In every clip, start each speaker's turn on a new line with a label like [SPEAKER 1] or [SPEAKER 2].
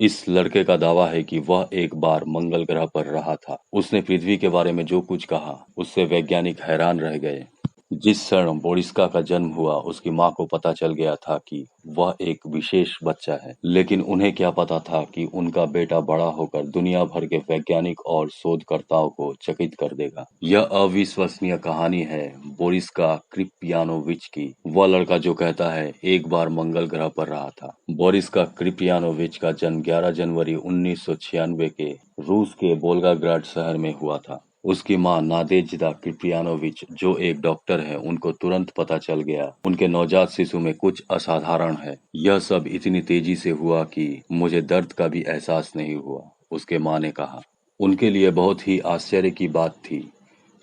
[SPEAKER 1] इस लड़के का दावा है कि वह एक बार मंगल ग्रह पर रहा था। उसने पृथ्वी के बारे में जो कुछ कहा, उससे वैज्ञानिक हैरान रह गए। जिस क्षण बोरिस्का का जन्म हुआ, उसकी माँ को पता चल गया था कि वह एक विशेष बच्चा है। लेकिन उन्हें क्या पता था कि उनका बेटा बड़ा होकर दुनिया भर के वैज्ञानिक और शोधकर्ताओं को चकित कर देगा। यह अविश्वसनीय कहानी है बोरिस्का क्रिप्यानोविच की। वह लड़का जो कहता है एक बार मंगल ग्रह पर रहा था। बोरिस्का क्रिप्यानोविच का जन्म 11 जनवरी 1996 के रूस के वोल्गाग्राड शहर में हुआ था। उसकी मां नादेज्दा किप्रियानोविच, जो एक डॉक्टर है, उनको तुरंत पता चल गया उनके नवजात शिशु में कुछ असाधारण है। यह सब इतनी तेजी से हुआ कि मुझे दर्द का भी एहसास नहीं हुआ, उसके मां ने कहा। उनके लिए बहुत ही आश्चर्य की बात थी।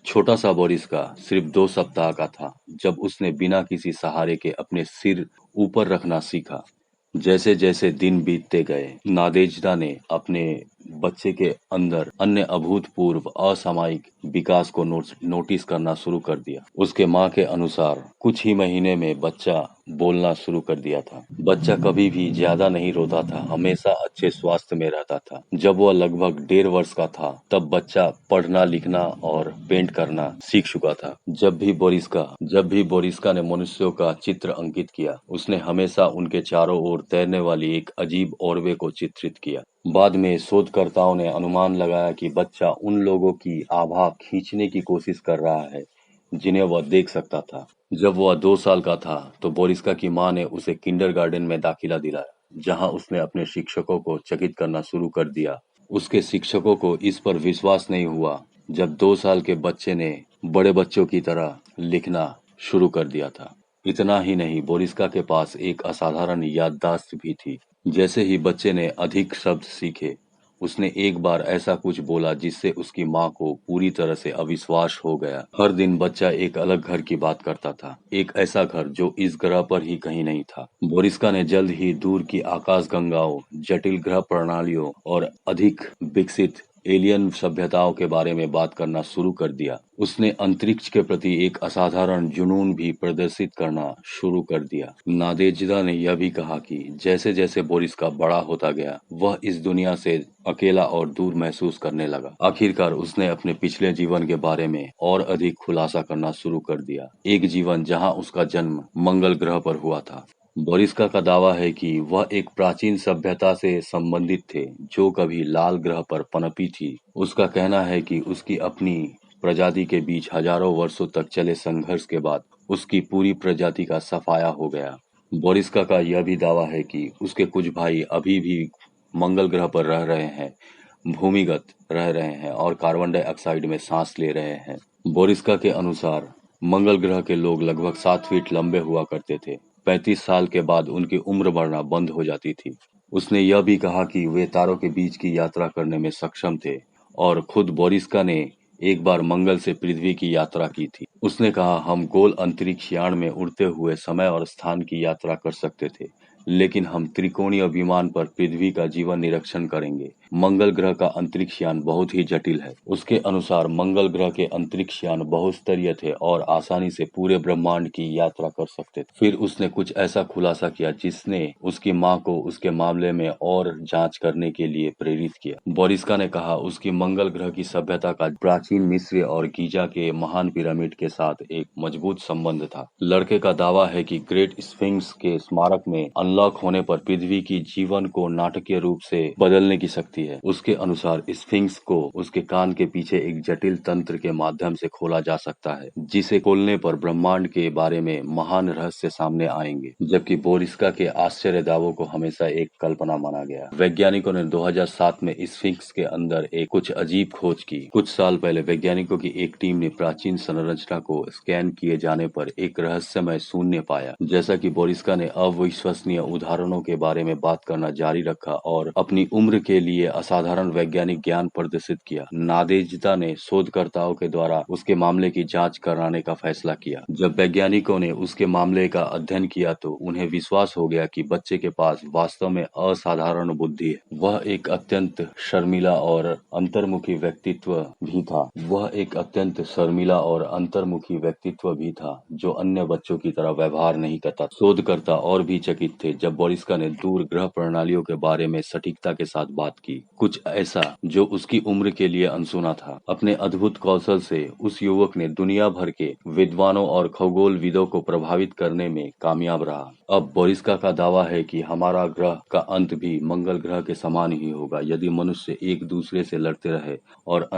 [SPEAKER 1] छोटा सा बोरिस्का सिर्फ 2 सप्ताह का था जब उसने बिना किसी सहारे के अपने सिर ऊपर रखना सीखा। जैसे जैसे दिन बीतते गए, नादेजदा ने अपने बच्चे के अंदर अन्य अभूतपूर्व असामयिक विकास को नोटिस करना शुरू कर दिया। उसके माँ के अनुसार कुछ ही महीने में बच्चा बोलना शुरू कर दिया था। बच्चा कभी भी ज्यादा नहीं रोता था, हमेशा अच्छे स्वास्थ्य में रहता था। जब वह लगभग 1.5 वर्ष का था, तब बच्चा पढ़ना, लिखना और पेंट करना सीख चुका था। जब भी बोरिस्का ने मनुष्यों का चित्र अंकित किया, उसने हमेशा उनके चारों ओर तैरने वाली एक अजीब औरवे को चित्रित किया। बाद में शोधकर्ताओं ने अनुमान लगाया कि बच्चा उन लोगों की आभा खींचने की कोशिश कर रहा है जिन्हें वह देख सकता था। जब वह 2 साल का था, तो बोरिस्का की मां ने उसे किंडरगार्टन में दाखिला दिलाया, जहां उसने अपने शिक्षकों को चकित करना शुरू कर दिया। उसके शिक्षकों को इस पर विश्वास नहीं हुआ जब 2 साल के बच्चे ने बड़े बच्चों की तरह लिखना शुरू कर दिया था। इतना ही नहीं, बोरिस्का के पास एक असाधारण याददाश्त भी थी। जैसे ही बच्चे ने अधिक शब्द सीखे, उसने एक बार ऐसा कुछ बोला जिससे उसकी माँ को पूरी तरह से अविश्वास हो गया। हर दिन बच्चा एक अलग घर की बात करता था, एक ऐसा घर जो इस ग्रह पर ही कहीं नहीं था। बोरिस्का ने जल्द ही दूर की आकाशगंगाओं, जटिल ग्रह प्रणालियों और अधिक विकसित एलियन सभ्यताओं के बारे में बात करना शुरू कर दिया। उसने अंतरिक्ष के प्रति एक असाधारण जुनून भी प्रदर्शित करना शुरू कर दिया। नादेजदा ने यह भी कहा कि जैसे जैसे बोरिस्का बड़ा होता गया, वह इस दुनिया से अकेला और दूर महसूस करने लगा। आखिरकार उसने अपने पिछले जीवन के बारे में और अधिक खुलासा करना शुरू कर दिया, एक जीवन जहां उसका जन्म मंगल ग्रह पर हुआ था। बोरिस्का का दावा है कि वह एक प्राचीन सभ्यता से संबंधित थे जो कभी लाल ग्रह पर पनपी थी। उसका कहना है कि उसकी अपनी प्रजाति के बीच हजारों वर्षों तक चले संघर्ष के बाद उसकी पूरी प्रजाति का सफाया हो गया। बोरिस्का का यह भी दावा है कि उसके कुछ भाई अभी भी मंगल ग्रह पर रह रहे हैं, भूमिगत रह रहे हैं और कार्बन डाइऑक्साइड में सांस ले रहे हैं। बोरिस्का के अनुसार मंगल ग्रह के लोग लगभग 7 फीट लंबे हुआ करते थे। 35 साल के बाद उनकी उम्र बढ़ना बंद हो जाती थी। उसने यह भी कहा कि वे तारों के बीच की यात्रा करने में सक्षम थे और खुद बोरिस्का ने एक बार मंगल से पृथ्वी की यात्रा की थी। उसने कहा, हम गोल अंतरिक्ष यान में उड़ते हुए समय और स्थान की यात्रा कर सकते थे, लेकिन हम त्रिकोणीय विमान पर पृथ्वी का जीवन निरीक्षण करेंगे। मंगल ग्रह का अंतरिक्ष यान बहुत ही जटिल है। उसके अनुसार मंगल ग्रह के अंतरिक्ष यान बहुस्तरीय थे और आसानी से पूरे ब्रह्मांड की यात्रा कर सकते थे। फिर उसने कुछ ऐसा खुलासा किया जिसने उसकी मां को उसके मामले में और जांच करने के लिए प्रेरित किया। बोरिस्का ने कहा, उसकी मंगल ग्रह की सभ्यता का प्राचीन मिस्र और गीजा के महान पिरामिड के साथ एक मजबूत संबंध था। लड़के का दावा है कि ग्रेट स्फिंक्स के स्मारक में अनलॉक होने पर पृथ्वी की जीवन को नाटकीय रूप से बदलने की शक्ति है। उसके अनुसार स्फिंक्स को उसके कान के पीछे एक जटिल तंत्र के माध्यम से खोला जा सकता है, जिसे खोलने पर ब्रह्मांड के बारे में महान रहस्य सामने आएंगे। जबकि बोरिस्का के आश्चर्य दावों को हमेशा एक कल्पना माना गया। वैज्ञानिकों ने 2007 में स्फिंक्स के अंदर एक कुछ अजीब खोज की। कुछ साल पहले वैज्ञानिकों की एक टीम ने प्राचीन संरचना को स्कैन किए जाने पर एक रहस्यमय शून्य पाया। जैसा कि बोरिस्का ने अविश्वसनीय उदाहरणों के बारे में बात करना जारी रखा और अपनी उम्र के लिए असाधारण वैज्ञानिक ज्ञान प्रदर्शित किया, नादेजदा ने शोधकर्ताओं के द्वारा उसके मामले की जांच कराने का फैसला किया। जब वैज्ञानिकों ने उसके मामले का अध्ययन किया तो उन्हें विश्वास हो गया कि बच्चे के पास वास्तव में असाधारण बुद्धि है। वह एक अत्यंत शर्मीला और अंतर्मुखी व्यक्तित्व भी था जो अन्य बच्चों की तरह व्यवहार नहीं करता। शोधकर्ता और भी चकित थे थे जब बोरिस्का ने दूर ग्रह प्रणालियों के बारे में सटीकता के साथ बात की, कुछ ऐसा जो उसकी उम्र के लिए अनसुना था। अपने अद्भुत कौशल से उस युवक ने दुनिया भर के विद्वानों और खगोलविदों को प्रभावित करने में कामयाब रहा। अब बोरिस्का का दावा है कि हमारा ग्रह का अंत भी मंगल ग्रह के समान ही होगा यदि मनुष्य एक दूसरे से लड़ते रहे और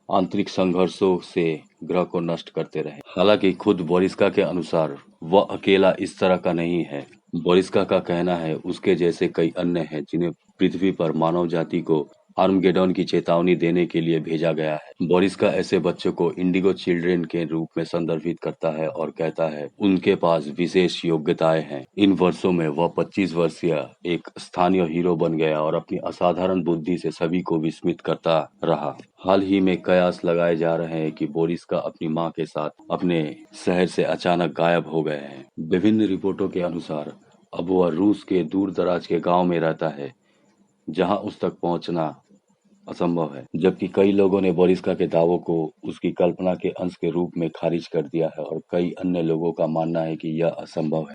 [SPEAKER 1] आंतरिक संघर्षों से ग्रह को नष्ट करते रहे। हालांकि खुद बोरिस्का के अनुसार वह अकेला इस तरह का नहीं है। बोरिस्का का कहना है उसके जैसे कई अन्य हैं जिन्हें पृथ्वी पर मानव जाति को आर्मगेडोन की चेतावनी देने के लिए भेजा गया है। बोरिस्का ऐसे बच्चों को इंडिगो चिल्ड्रेन के रूप में संदर्भित करता है और कहता है उनके पास विशेष योग्यताएं हैं। इन वर्षों में वह 25 वर्षीय एक स्थानीय हीरो बन गया और अपनी असाधारण बुद्धि से सभी को विस्मित करता रहा। हाल ही में कयास लगाए जा रहे हैं कि बोरिस्का अपनी मां के साथ अपने शहर से अचानक गायब हो गए हैं। विभिन्न रिपोर्टों के अनुसार अब वह रूस के दूर दराज के गांव में रहता है जहां उस तक पहुंचना असंभव है, जबकि कई लोगों ने बोरिस्का के दावों को उसकी कल्पना के अंश के रूप में खारिज कर दिया है और कई अन्य लोगों का मानना है कि यह असंभव है।